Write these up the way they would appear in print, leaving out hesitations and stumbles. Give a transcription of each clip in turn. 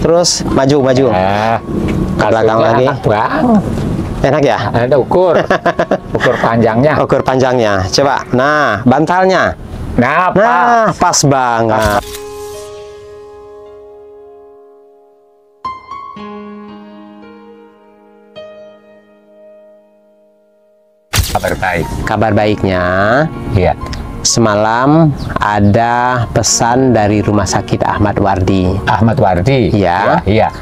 terus maju. Ke belakang lagi. Enak ya? Ada ukur panjangnya. Ukur panjangnya. Coba. Nah, bantalnya. Nah, pas banget. Kabar baik. Kabar baiknya, Iya. semalam ada pesan dari Rumah Sakit Ahmad Wardi. Ahmad Wardi. Ya. Iya.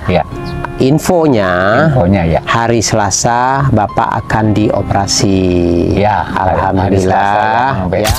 Infonya ya. hari Selasa Bapak akan dioperasi. Ya, Alhamdulillah. hari Selasa Ya.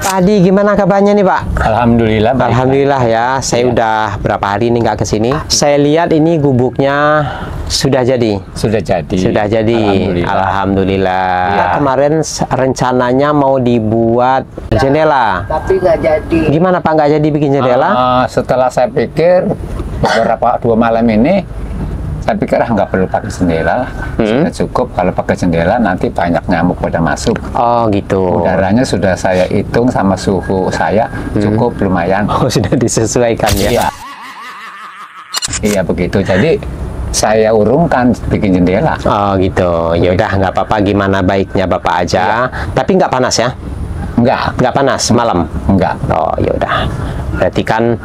Pak Hadi, gimana kabarnya nih Pak? Alhamdulillah. Baik. Alhamdulillah ya, saya udah berapa hari ini nggak kesini. Saya lihat ini gubuknya sudah jadi. Sudah jadi. Alhamdulillah. Ya. Kemarin rencananya mau dibuat jendela. Tapi nggak jadi. Gimana Pak, nggak jadi bikin jendela? Setelah saya pikir beberapa 2 malam ini, saya pikir nggak perlu pakai jendela, sudah cukup. Kalau pakai jendela nanti banyak nyamuk pada masuk. Oh gitu. Udaranya sudah saya hitung sama suhu saya, cukup lumayan. Oh, sudah disesuaikan ya? Iya. Iya begitu. Jadi saya urungkan bikin jendela. Oh gitu. Ya udah, nggak apa-apa. Gimana baiknya Bapak aja. Tapi nggak panas ya? Nggak panas malam. Enggak. Oh ya udah. Berarti kan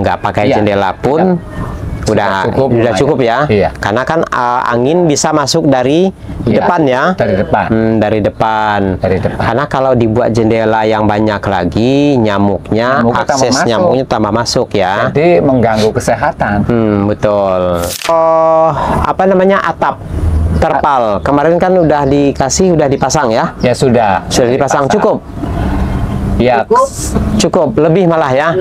nggak pakai jendela pun udah cukup ya. Iya. Karena kan angin bisa masuk dari depan ya. Dari depan. Dari depan. Dari depan. Karena kalau dibuat jendela yang banyak lagi, nyamuknya, akses nyamuknya tambah masuk ya. Jadi mengganggu kesehatan. Betul. Oh, apa namanya, atap terpal. Kemarin kan udah dipasang ya? Ya sudah. Sudah dipasang. Cukup? Ya. Cukup. Lebih malah ya?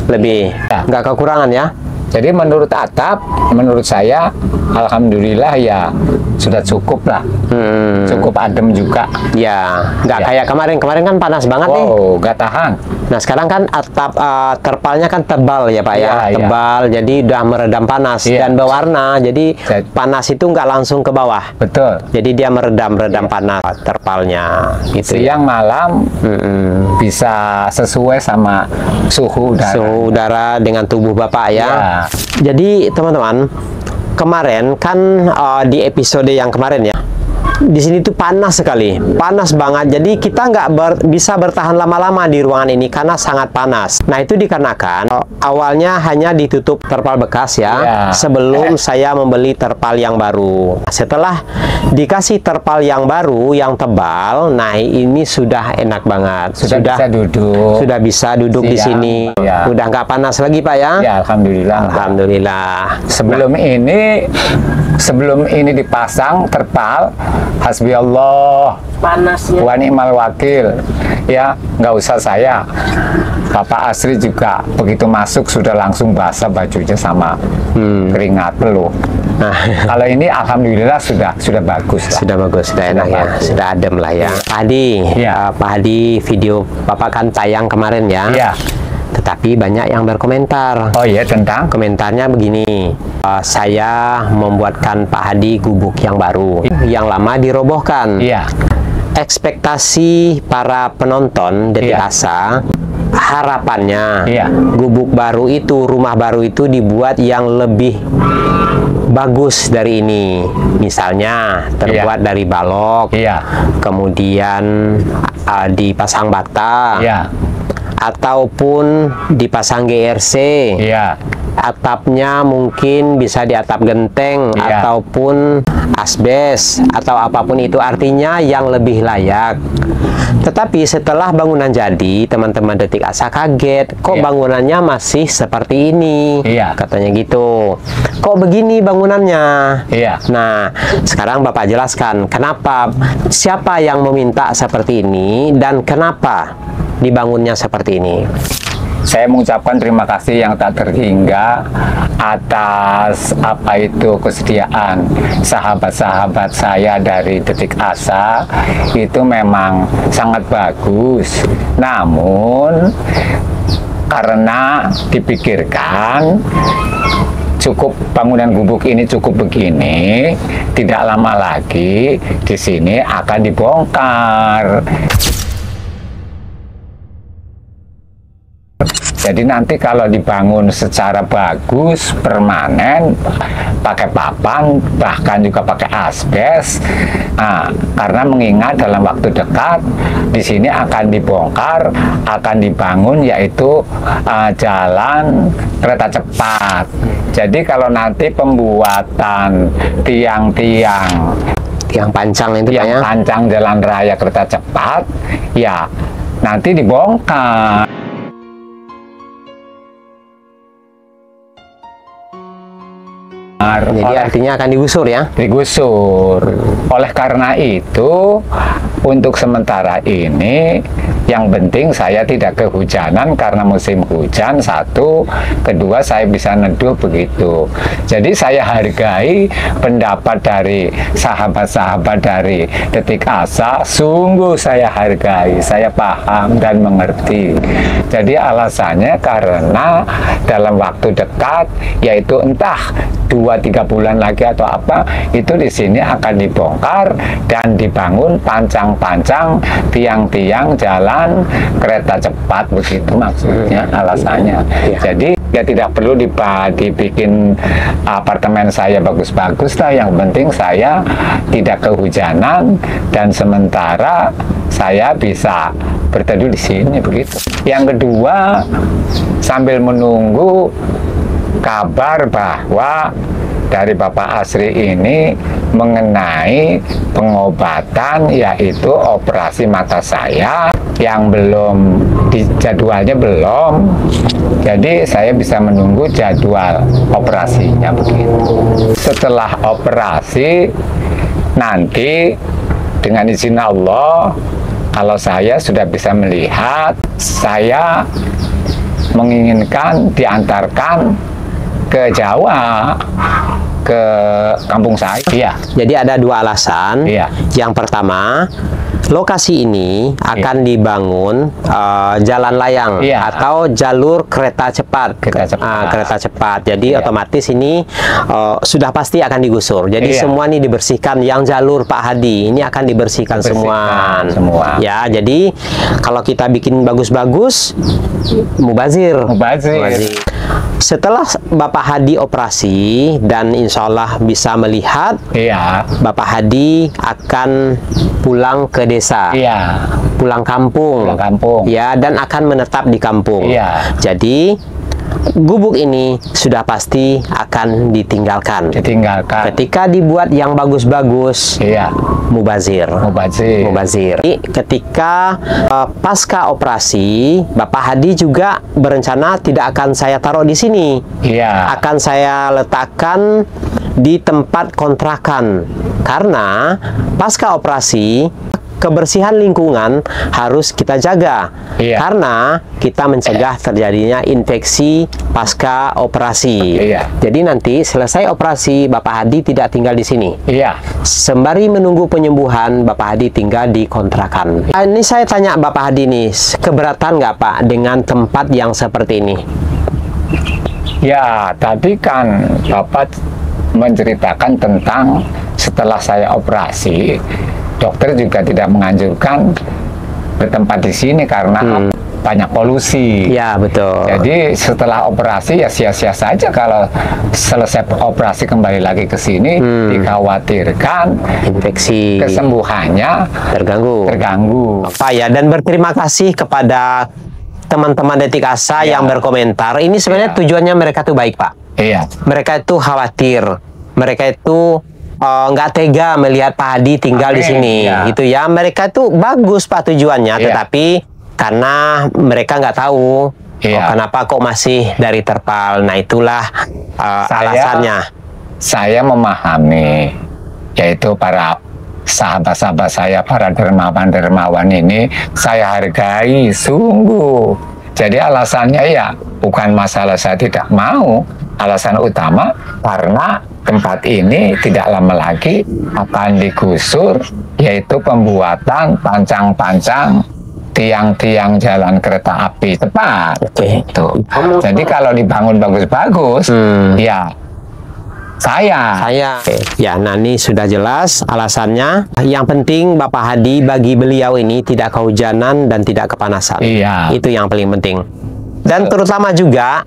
Lebih. Ya. Nggak kekurangan ya? Jadi menurut atap, menurut saya, alhamdulillah ya sudah cukup lah. Cukup adem juga. Ya, nggak Ya. kayak kemarin. Kemarin kan panas banget nih. Nggak tahan. Nah, sekarang kan atap terpalnya kan tebal ya Pak ya? Ya. Tebal, jadi udah meredam panas. Ya. Dan berwarna, jadi panas itu nggak langsung ke bawah. Betul. Jadi dia meredam panas terpalnya. Gitu ya. Siang malam bisa sesuai sama suhu udara. Suhu udara dengan tubuh Bapak ya. Ya. Jadi teman-teman, kemarin kan di episode yang kemarin ya, di sini tuh panas sekali, panas banget. Jadi kita nggak bisa bertahan lama-lama di ruangan ini karena sangat panas. Nah itu dikarenakan awalnya hanya ditutup terpal bekas ya, sebelum saya membeli terpal yang baru. Setelah dikasih terpal yang baru yang tebal, nah ini sudah enak banget. Sudah bisa duduk di sini. Ya. Udah nggak panas lagi Pak ya? Ya alhamdulillah. Alhamdulillah. Sebelum ini dipasang terpal, hasbi Allah, Panasnya. wa ni'mal wakil. Ya, nggak usah saya. Bapak Asri juga begitu masuk sudah langsung basah bajunya sama keringat peluh. Nah, kalau ini alhamdulillah sudah bagus lah. Sudah bagus, sudah enak ya, sudah adem lah ya. Pak Hadi, Pak Hadi, video Bapak kan tayang kemarin ya. Iya. Tetapi banyak yang berkomentar. Oh iya, tentang? Komentarnya begini, saya membuatkan Pak Hadi gubuk yang baru, yang lama dirobohkan. Iya. Ekspektasi para penonton dari Asa, harapannya gubuk baru itu, rumah baru itu dibuat yang lebih bagus dari ini. Misalnya terbuat dari balok, kemudian dipasang bata, ataupun dipasang GRC, atapnya mungkin bisa di atap genteng ataupun asbes atau apapun itu, artinya yang lebih layak. Tetapi setelah bangunan jadi, teman-teman Detik Asa kaget, kok bangunannya masih seperti ini? Katanya gitu. Kok begini bangunannya? Nah, sekarang Bapak jelaskan kenapa, siapa yang meminta seperti ini dan kenapa dibangunnya seperti ini. Saya mengucapkan terima kasih yang tak terhingga atas apa itu kesediaan sahabat-sahabat saya dari Detik Asa. Itu memang sangat bagus. Namun karena dipikirkan cukup bangunan gubuk ini cukup begini, tidak lama lagi di sini akan dibongkar. Jadi nanti kalau dibangun secara bagus, permanen, pakai papan, bahkan juga pakai asbes, nah, karena mengingat dalam waktu dekat di sini akan dibongkar, akan dibangun yaitu jalan kereta cepat. Jadi kalau nanti pembuatan tiang-tiang pancang itu yang pancang jalan raya kereta cepat, ya nanti dibongkar. Jadi artinya akan digusur ya? Digusur. Oleh karena itu, untuk sementara ini, yang penting saya tidak kehujanan karena musim hujan, satu. Kedua, saya bisa neduh begitu. Jadi saya hargai pendapat dari sahabat-sahabat dari Detik Asa, sungguh saya hargai, saya paham dan mengerti. Jadi alasannya karena dalam waktu dekat, yaitu entah 2-3 bulan lagi atau apa, itu di sini akan dibongkar dan dibangun pancang-pancang tiang-tiang jalan kereta cepat, begitu maksudnya, alasannya. Jadi ya tidak perlu dibikin apartemen saya bagus-bagus lah, yang penting saya tidak kehujanan dan sementara saya bisa berteduh di sini, begitu. Yang kedua, sambil menunggu kabar bahwa dari Bapak Asri ini mengenai pengobatan, yaitu operasi mata saya yang belum jadwalnya belum, jadi saya bisa menunggu jadwal operasinya, begitu. Setelah operasi nanti dengan izin Allah, kalau saya sudah bisa melihat, saya menginginkan diantarkan ke Jawa, ke kampung saya. Jadi ada dua alasan. Yang pertama, lokasi ini akan dibangun jalan layang atau jalur kereta cepat. Kereta cepat. Jadi otomatis ini sudah pasti akan digusur. Jadi semua ini dibersihkan. Yang jalur Pak Hadi ini akan dibersihkan semua. Ya, jadi kalau kita bikin bagus-bagus, mubazir. Setelah Bapak Hadi operasi dan insya Allah bisa melihat, Bapak Hadi akan pulang ke desa, pulang kampung, ya, dan akan menetap di kampung. Jadi gubuk ini sudah pasti akan ditinggalkan. Ketika dibuat yang bagus-bagus, mubazir. Jadi, ketika pasca operasi, Bapak Hadi juga berencana tidak akan saya taruh di sini. Akan saya letakkan di tempat kontrakan. Karena pasca operasi, kebersihan lingkungan harus kita jaga, karena kita mencegah terjadinya infeksi pasca operasi. Jadi nanti selesai operasi, Bapak Hadi tidak tinggal di sini. Sembari menunggu penyembuhan, Bapak Hadi tinggal di kontrakan. Ini saya tanya Bapak Hadi nih, keberatan nggak Pak dengan tempat yang seperti ini? Ya, tadi kan Bapak menceritakan tentang setelah saya operasi, dokter juga tidak menganjurkan bertempat di sini karena banyak polusi. Betul. Jadi setelah operasi ya sia-sia saja kalau selesai operasi kembali lagi ke sini, dikhawatirkan infeksi, kesembuhannya terganggu. Pak ya, dan berterima kasih kepada teman-teman Detik Asa Iya. yang berkomentar, ini sebenarnya Iya. tujuannya mereka tuh baik, Pak. Iya. Mereka itu khawatir, mereka itu nggak tega melihat Pak Hadi tinggal di Oke, sini, iya. gitu ya. Mereka itu bagus Pak tujuannya, Iya. tetapi karena mereka nggak tahu Iya. kenapa kok masih dari terpal. Nah itulah alasannya. Saya memahami, yaitu para sahabat-sahabat saya, para dermawan-dermawan ini, saya hargai sungguh. Jadi alasannya ya bukan masalah saya tidak mau, alasan utama karena tempat ini tidak lama lagi akan digusur, yaitu pembuatan pancang-pancang tiang-tiang jalan kereta api cepat. Oke. Tuh. Jadi kalau dibangun bagus-bagus, ya saya. Ya, nah ini sudah jelas alasannya. Yang penting Bapak Hadi bagi beliau ini tidak kehujanan dan tidak kepanasan. Iya. Itu yang paling penting. Dan terutama juga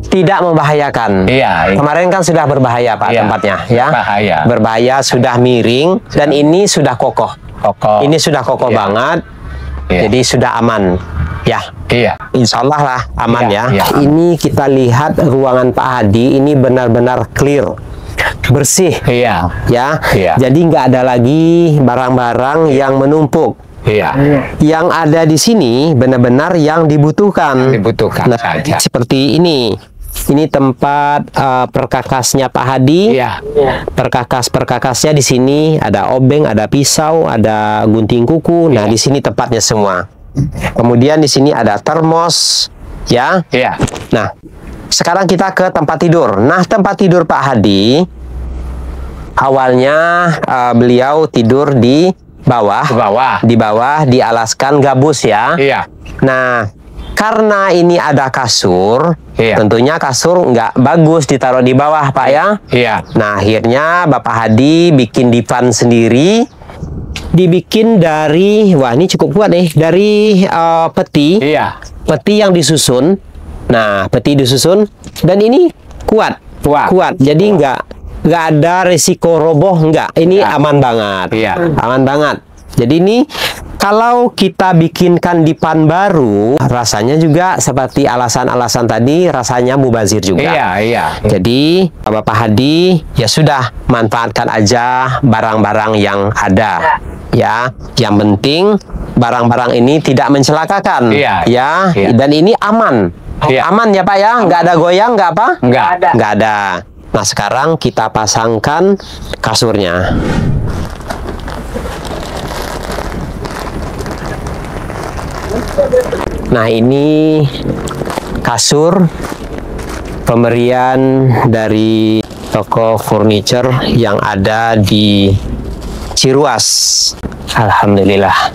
tidak membahayakan. Iya. Kemarin kan sudah berbahaya Pak Iya, tempatnya, ya. berbahaya. Berbahaya, sudah miring dan ini sudah kokoh. Kokoh. Ini sudah kokoh Iya. banget. Iya. Jadi sudah aman. Ya. Iya. Insya Allah lah aman Iya, ya. iya. Ini kita lihat ruangan Pak Hadi ini benar-benar clear, bersih. Iya. Ya, Iya. jadi nggak ada lagi barang-barang yang menumpuk. Iya. Yang ada di sini benar-benar yang dibutuhkan. Dibutuhkan Nah, saja. seperti ini. Ini tempat perkakasnya Pak Hadi. Iya. Perkakas-perkakasnya di sini ada obeng, ada pisau, ada gunting kuku. Nah, di sini tempatnya semua. Kemudian di sini ada termos, ya. Iya. Nah, sekarang kita ke tempat tidur. Nah, tempat tidur Pak Hadi awalnya beliau tidur di bawah. Ke bawah. Di bawah dialaskan gabus ya. Iya. Nah, karena ini ada kasur, Iya. tentunya kasur nggak bagus ditaruh di bawah Pak ya. Iya. Nah, akhirnya Bapak Hadi bikin divan sendiri. Dibikin dari, wah ini cukup kuat nih, dari peti. Iya. Peti yang disusun. Nah, peti disusun dan ini kuat. Kuat. Jadi nggak ada risiko roboh, nggak. Ini Nggak. aman banget. Iya. Aman banget. Jadi ini kalau kita bikinkan dipan baru, rasanya juga seperti alasan-alasan tadi, rasanya mubazir juga. Iya. Iya. Jadi Bapak Hadi ya sudah manfaatkan aja barang-barang yang ada. Ya, yang penting barang-barang ini tidak mencelakakan. Iya. Ya, Iya. dan ini aman. Iya. Aman ya Pak ya, nggak ada goyang, nggak apa? Nggak ada. Nggak ada. Nah sekarang kita pasangkan kasurnya. Nah ini kasur pemberian dari toko furniture yang ada di Ciruas. Alhamdulillah.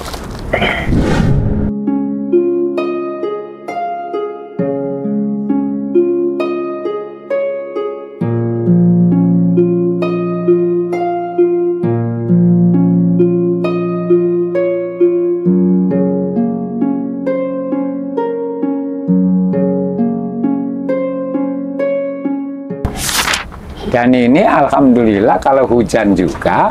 Dan ini alhamdulillah kalau hujan juga,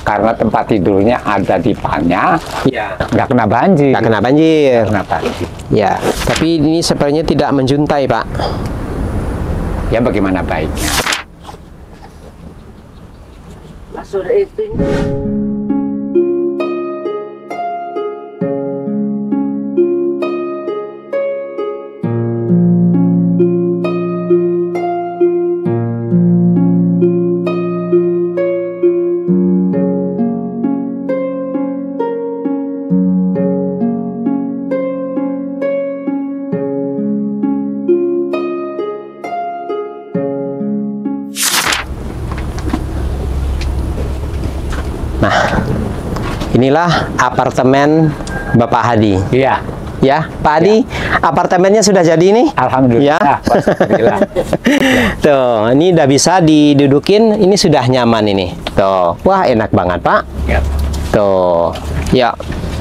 karena tempat tidurnya ada di pannya, Ya. nggak kena banjir. Nggak kena banjir. Kena banjir. Ya, tapi ini sepertinya tidak menjuntai, Pak. Ya bagaimana baiknya? Kasur itu Nah, inilah apartemen Bapak Hadi. Iya. Ya, Pak Hadi, apartemennya sudah jadi nih. Alhamdulillah. Ya. Alhamdulillah. Tuh, ini udah bisa didudukin. Ini sudah nyaman ini. Tuh, wah enak banget Pak. Ya. Tuh, ya.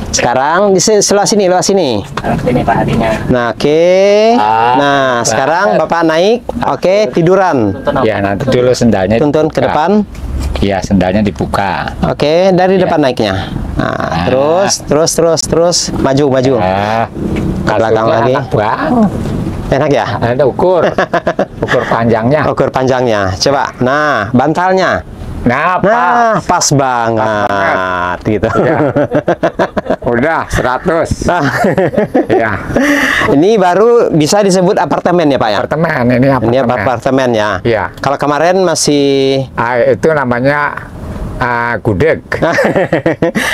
Sekarang di sebelah sini, lewat sini. Ini Pak Hadinya. Nah, oke. Nah, sekarang Bapak naik. Oke, tiduran. Ya, nanti dulu sendalnya Tuntun ke dibuka. depan. Ya, sendalnya dibuka. Oke, dari depan naiknya. Nah, terus maju. Nah, Ke belakang lagi. Enak ya? Ada ukur panjangnya. Ukur panjangnya. Coba. Nah, bantalnya. Nah, Nah, pas banget gitu. Ya. Udah 100. Nah, Ya, ini baru bisa disebut apartemen ya, Pak ya? apartemen ini Ini apartemen. apartemen ya. Iya. Kalau kemarin masih Itu namanya gudeg.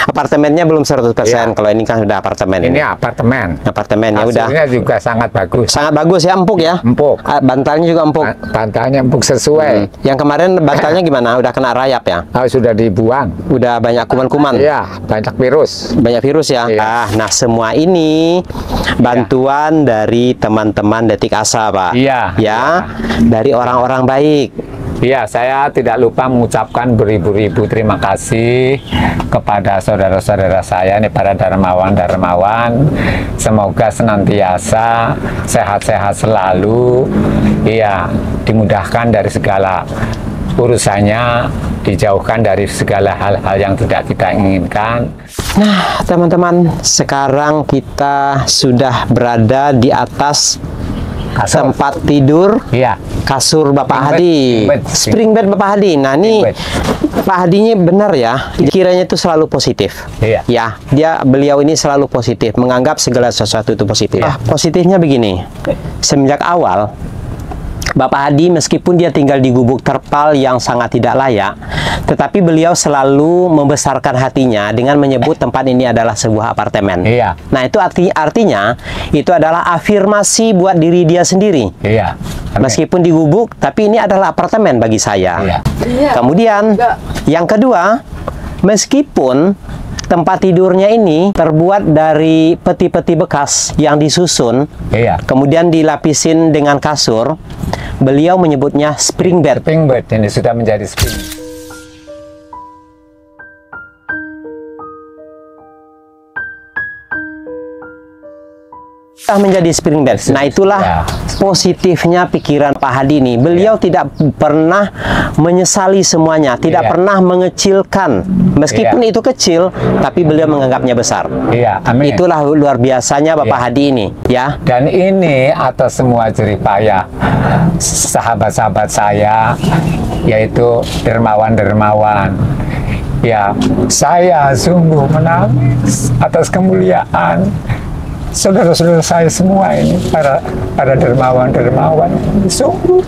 apartemennya belum 100%. Iya. Kalau ini kan udah apartemen Ini apartemen. Apartemen ya udah. Hasilnya juga sangat bagus. Sangat bagus ya, empuk ya. Empuk. Bantalnya juga empuk. Bantalnya empuk sesuai. Yang kemarin bantalnya gimana? Udah kena rayap ya? Sudah dibuang. Udah banyak kuman-kuman. Iya, banyak virus. Banyak virus ya. Iya. Nah, semua ini bantuan dari teman-teman Detik Asa, Pak. Iya. Ya, dari orang-orang baik. Iya, saya tidak lupa mengucapkan beribu-ribu terima kasih kepada saudara-saudara saya nih, para dermawan-dermawan. Semoga senantiasa sehat-sehat selalu. Iya, dimudahkan dari segala urusannya, dijauhkan dari segala hal-hal yang tidak kita inginkan. Nah, teman-teman, sekarang kita sudah berada di atas Kasur. tempat tidur Iya. kasur Bapak Spring bed, Hadi. spring bed. Spring bed Bapak Hadi. Nah, ini bed. Pak Hadinya benar ya. Kiranya itu selalu positif. Iya. Ya, beliau ini selalu positif, menganggap segala sesuatu itu positif. Iya. Positifnya begini. Semenjak awal Bapak Hadi meskipun dia tinggal di gubuk terpal yang sangat tidak layak, tetapi beliau selalu membesarkan hatinya dengan menyebut tempat ini adalah sebuah apartemen. Iya. Nah, itu artinya itu adalah afirmasi buat diri dia sendiri. Iya. Meskipun di gubuk, tapi ini adalah apartemen bagi saya. Iya. Kemudian, yang kedua, meskipun tempat tidurnya ini terbuat dari peti-peti bekas yang disusun, Iya. kemudian dilapisin dengan kasur, beliau menyebutnya spring bed. Spring bed ini sudah menjadi spring. Sudah menjadi spring bed. Nah, itulah Ya. positifnya pikiran Pak Hadi ini. Beliau tidak pernah menyesali semuanya, tidak Iya. pernah mengecilkan. Meskipun Iya. itu kecil, tapi beliau menganggapnya besar. Iya, amin. Itulah luar biasanya Bapak Iya. Hadi ini, ya. Dan ini atas semua jerih payah sahabat-sahabat saya, yaitu dermawan-dermawan. Ya, saya sungguh menangis atas kemuliaan saudara-saudara saya semua ini, para dermawan-dermawan. Sungguh.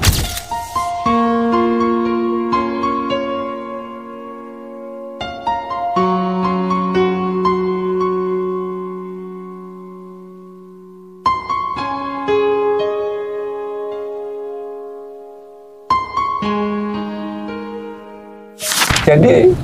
Jadi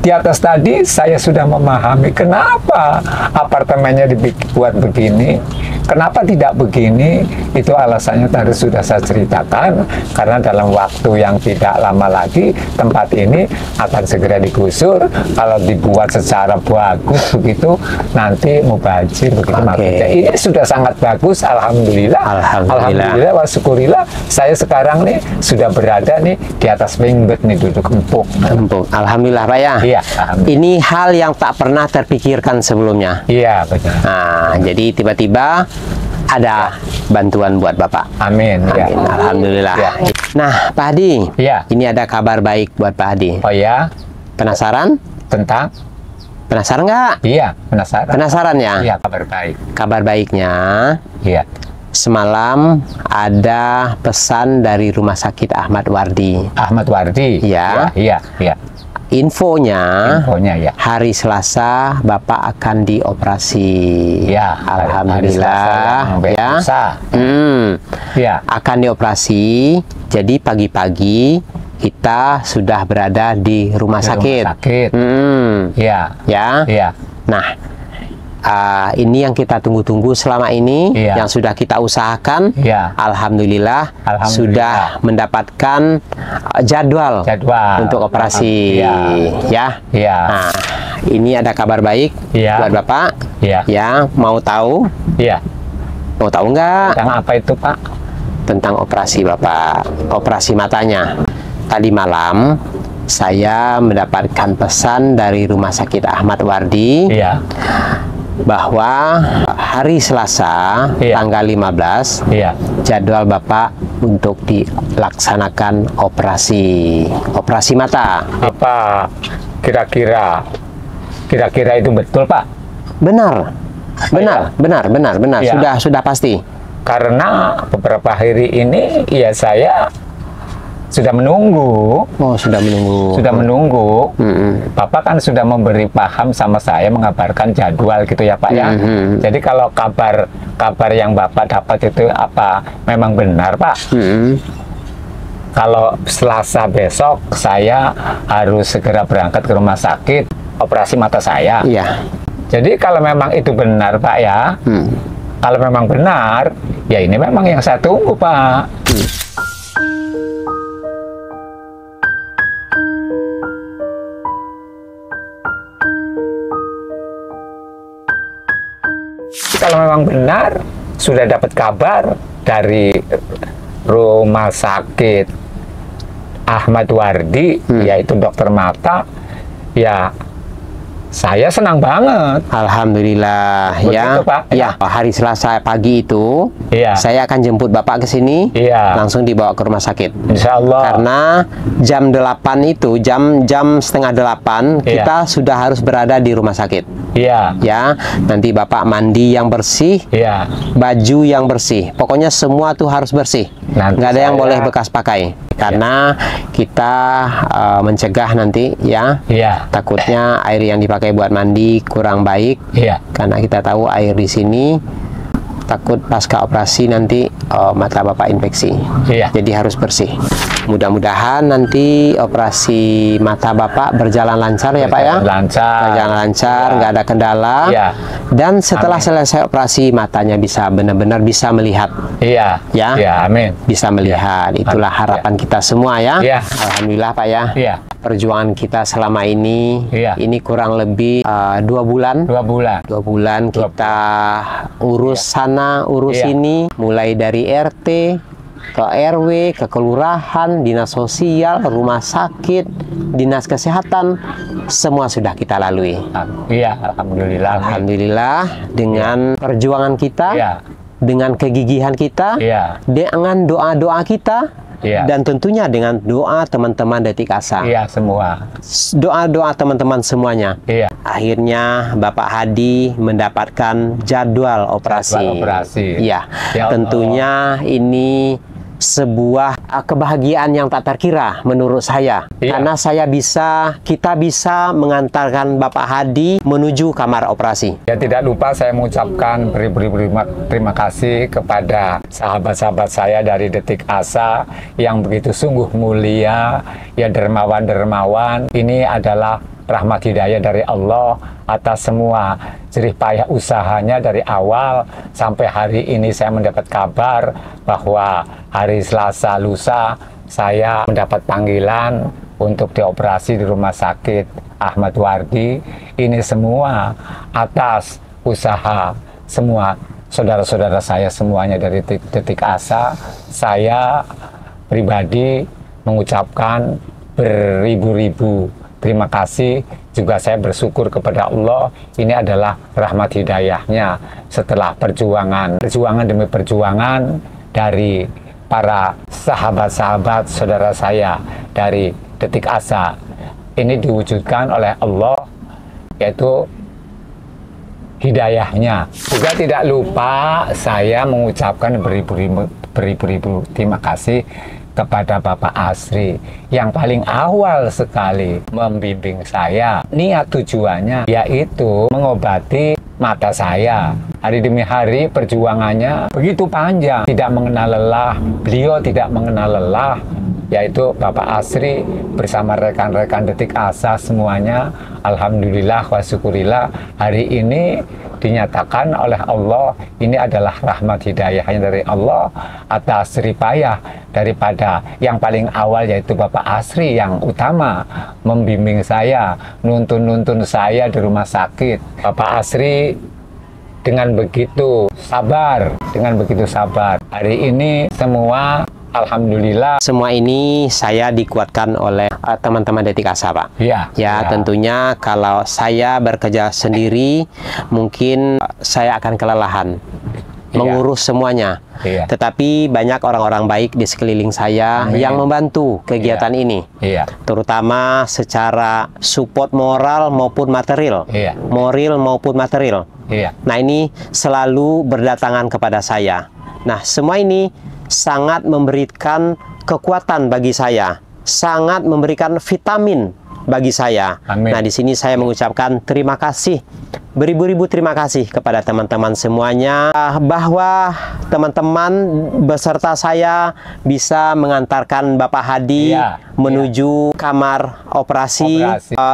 di atas tadi saya sudah memahami kenapa apartemennya dibuat begini, kenapa tidak begini. Itu alasannya tadi sudah saya ceritakan, karena dalam waktu yang tidak lama lagi tempat ini akan segera digusur. Kalau dibuat secara bagus begitu, nanti mubazir begitu marketnya. Ini sudah sangat bagus, alhamdulillah. Alhamdulillah wa syukurillah, saya sekarang nih sudah berada nih di atas spring bed nih, duduk empuk. Empuk. Alhamdulillah, Pak ya. Iya, alhamdulillah. Ini hal yang tak pernah terpikirkan sebelumnya. Iya, benar. Nah, jadi tiba-tiba ada bantuan buat Bapak. Amin. Ya. Amin. Alhamdulillah. Ya. Nah, Pak Hadi, Iya. ini ada kabar baik buat Pak Hadi. Oh ya, Penasaran? tentang? Penasaran nggak? Iya, penasaran. Penasaran ya? Iya, kabar baik. Kabar baiknya, Iya. semalam ada pesan dari Rumah Sakit Ahmad Wardi. Ahmad Wardi. Iya. Iya, iya. Infonya, Infonya ya. hari Selasa Bapak akan dioperasi. Iya, hari Selasa yang ya. lusa. Iya. Akan dioperasi. Jadi pagi-pagi kita sudah berada di rumah Di sakit. rumah sakit. Iya. Ya. Iya. Nah, ini yang kita tunggu-tunggu selama ini, Iya. yang sudah kita usahakan. Iya. Alhamdulillah, Alhamdulillah. sudah mendapatkan jadwal Jadwal untuk operasi. Iya. Ya. Iya. Nah, ini ada kabar baik Iya. buat Bapak. Iya. Ya, mau tahu? Iya. Mau tahu nggak Tentang apa itu, Pak? tentang operasi Bapak? Operasi matanya. Tadi malam saya mendapatkan pesan dari Rumah Sakit Ahmad Wardi Iya. bahwa hari Selasa Iya. tanggal 15 Iya. jadwal Bapak untuk dilaksanakan operasi mata. Apa kira-kira itu betul, Pak? Benar. Iya. Sudah pasti. Karena beberapa hari ini ya saya sudah menunggu. Oh, sudah menunggu. Sudah menunggu. Mm-mm. Bapak kan sudah memberi paham sama saya, mengabarkan jadwal gitu ya, Pak ya. Mhm. Jadi kalau kabar yang Bapak dapat itu apa memang benar, Pak? Mm-mm. Kalau Selasa besok saya harus segera berangkat ke rumah sakit operasi mata saya. Iya. Jadi kalau memang itu benar, Pak ya. Kalau memang benar, ya ini memang yang saya tunggu, Pak. Kalau memang benar, sudah dapat kabar dari rumah sakit Ahmad Wardi, yaitu dokter mata, ya saya senang banget. Alhamdulillah. Begitu, Ya. Pak. Ya, hari Selasa pagi itu Iya. saya akan jemput Bapak ke sini. Iya. Langsung dibawa ke rumah sakit. Insya Allah. Karena jam 8 itu, jam setengah 8 Iya. kita sudah harus berada di rumah sakit. Iya. Ya, nanti Bapak mandi yang bersih, Iya. baju yang bersih. Pokoknya semua tuh harus bersih. Nanti Nggak ada yang saya- boleh bekas pakai. Karena kita mencegah nanti ya. Iya. Takutnya air yang dipakai buat mandi kurang baik. Iya. Karena kita tahu air di sini takut pasca operasi nanti mata Bapak infeksi. Iya. Jadi harus bersih. Mudah-mudahan nanti operasi mata Bapak berjalan lancar ya Pak ya. Lancar. Berjalan lancar, Iya. nggak ada kendala. Iya. Dan setelah Amin. selesai operasi matanya bisa benar-benar bisa melihat. Iya. Ya. Iya, amin. Bisa melihat. Itulah harapan kita semua ya. Iya. Alhamdulillah Pak ya. Iya. Perjuangan kita selama ini, Iya. ini kurang lebih 2 bulan. 2 bulan. 2 bulan kita urus sana, urus Iya. ini, mulai dari RT ke RW, ke kelurahan, dinas sosial, rumah sakit, dinas kesehatan, semua sudah kita lalui. Iya, alhamdulillah. Amin. Alhamdulillah dengan perjuangan kita, Iya. dengan kegigihan kita, Iya. dengan doa-doa kita, Iya. dan tentunya dengan doa teman-teman Detik Asa. Iya, semua. Doa-doa teman-teman semuanya. Iya. Akhirnya Bapak Hadi mendapatkan jadwal operasi. Jadwal operasi. Iya. Ya Allah. Tentunya ini sebuah kebahagiaan yang tak terkira menurut saya. Iya. Karena kita bisa mengantarkan Bapak Hadi menuju kamar operasi. Ya, tidak lupa saya mengucapkan beribu-ribu terima kasih kepada sahabat-sahabat saya dari Detik Asa yang begitu sungguh mulia, ya dermawan-dermawan. Ini adalah rahmat hidayah dari Allah atas semua jerih payah usahanya dari awal sampai hari ini saya mendapat kabar bahwa hari Selasa lusa saya mendapat panggilan untuk dioperasi di rumah sakit Ahmad Wardi. Ini semua atas usaha semua saudara-saudara saya semuanya dari Detik Asa. Saya pribadi mengucapkan beribu-ribu terima kasih. Juga saya bersyukur kepada Allah, ini adalah rahmat hidayahnya setelah perjuangan demi perjuangan dari para sahabat-sahabat saudara saya dari Detik Asa. Ini diwujudkan oleh Allah, yaitu hidayahnya. Juga tidak lupa saya mengucapkan beribu-ribu terima kasih kepada Bapak Asri yang paling awal sekali membimbing saya. Niat tujuannya yaitu mengobati mata saya. Hari demi hari perjuangannya begitu panjang, tidak mengenal lelah. Beliau tidak mengenal lelah, yaitu Bapak Asri bersama rekan-rekan Detik Asa semuanya. Alhamdulillah wa syukurillah hari ini dinyatakan oleh Allah ini adalah rahmat hidayahnya dari Allah atas jeripayah daripada yang paling awal, yaitu Bapak Asri yang utama membimbing saya, nuntun saya di rumah sakit. Bapak Asri dengan begitu sabar, hari ini semua alhamdulillah. Semua ini saya dikuatkan oleh teman-teman Detik Asa, Pak. Iya. Ya, tentunya kalau saya bekerja sendiri, mungkin saya akan kelelahan mengurus semuanya. Iya. Tetapi banyak orang-orang baik di sekeliling saya yang membantu kegiatan ini. Iya. Terutama secara support moral maupun material. Iya. Moral maupun material. Iya. Nah, ini selalu berdatangan kepada saya. Nah, semua ini sangat memberikan kekuatan bagi saya, sangat memberikan vitamin bagi saya. Amin. Nah, di sini saya mengucapkan terima kasih, beribu-ribu terima kasih kepada teman-teman semuanya, bahwa teman-teman beserta saya bisa mengantarkan Bapak Hadi menuju kamar operasi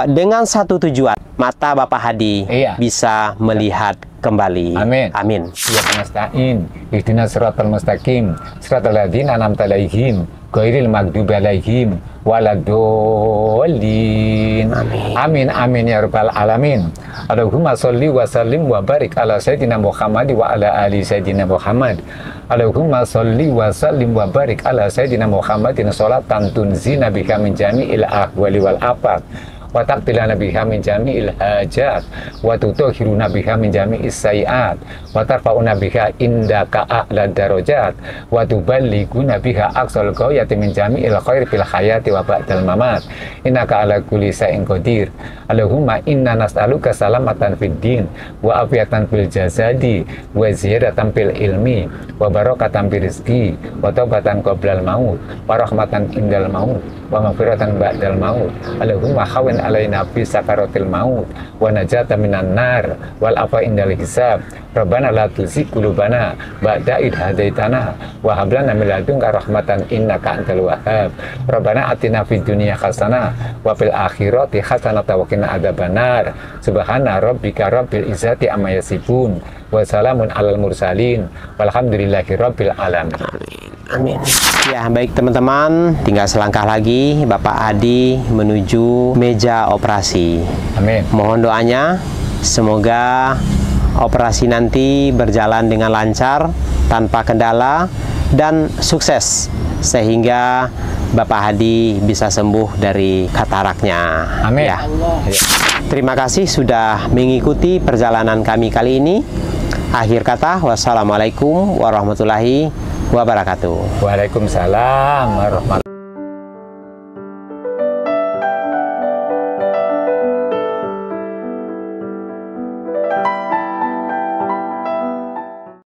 dengan satu tujuan, mata Bapak Hadi bisa melihat kembali. Amin. Amin. Ya nasta'in, ihdinas siratal mustaqim, siratal ladzina an'amta 'alaihim, ghairil maghdubi 'alaihim waladdallin. Amin. Amin ya rabbal alamin. Allahumma sholli wa sallim wa barik ala sayyidina Muhammad wa ala ali sayyidina Muhammad. Allahumma sholli wa sallim wa barik ala sayyidina Muhammadin sholatan tunzina bika min jami'il ahwali wal afat wa taqtilana biha min jami'il hajat wa tutahhiruna biha min jami'is sayiat wa tarfa'una biha indaka a'la darajat wa tuballighuna biha aqsal ghayati min jami'il khair fil hayati wa ba'dal mamat innaka ala kulli shay'in qadir. Allahumma inna nas'aluka salamatan fid din wa afiyatan fil jasadi wa ziyadatan fil ilmi wa barakatan fil rizqi wa taubatan qoblal maut wa rahmatan indal maut wa maghfiratan ba'dal maut. Allahumma hawin alaina fi sakaratil maut wa najata minan nar wal afa indal hisab. Rabbana la tuzigh qulubana ba'da idh hadaitana wa hab lana min ladunka rahmatan innaka antal wahhab. Rabbana atina fid dunya hasanah wa fil akhirati hasanah wa qina adzabannar. Subhana rabbika rabbil izzati amma yasifun wa salamun alal mursalin walhamdulillahi rabbil alamin. Amin. Ya, baik teman-teman, tinggal selangkah lagi Bapak Hadi menuju meja operasi. Amin. Mohon doanya, semoga operasi nanti berjalan dengan lancar, tanpa kendala, dan sukses, sehingga Bapak Hadi bisa sembuh dari kataraknya. Amin. Ya. Terima kasih sudah mengikuti perjalanan kami kali ini. Akhir kata, wassalamualaikum warahmatullahi wabarakatuh. Waalaikumsalam warahmatullahi wabarakatuh.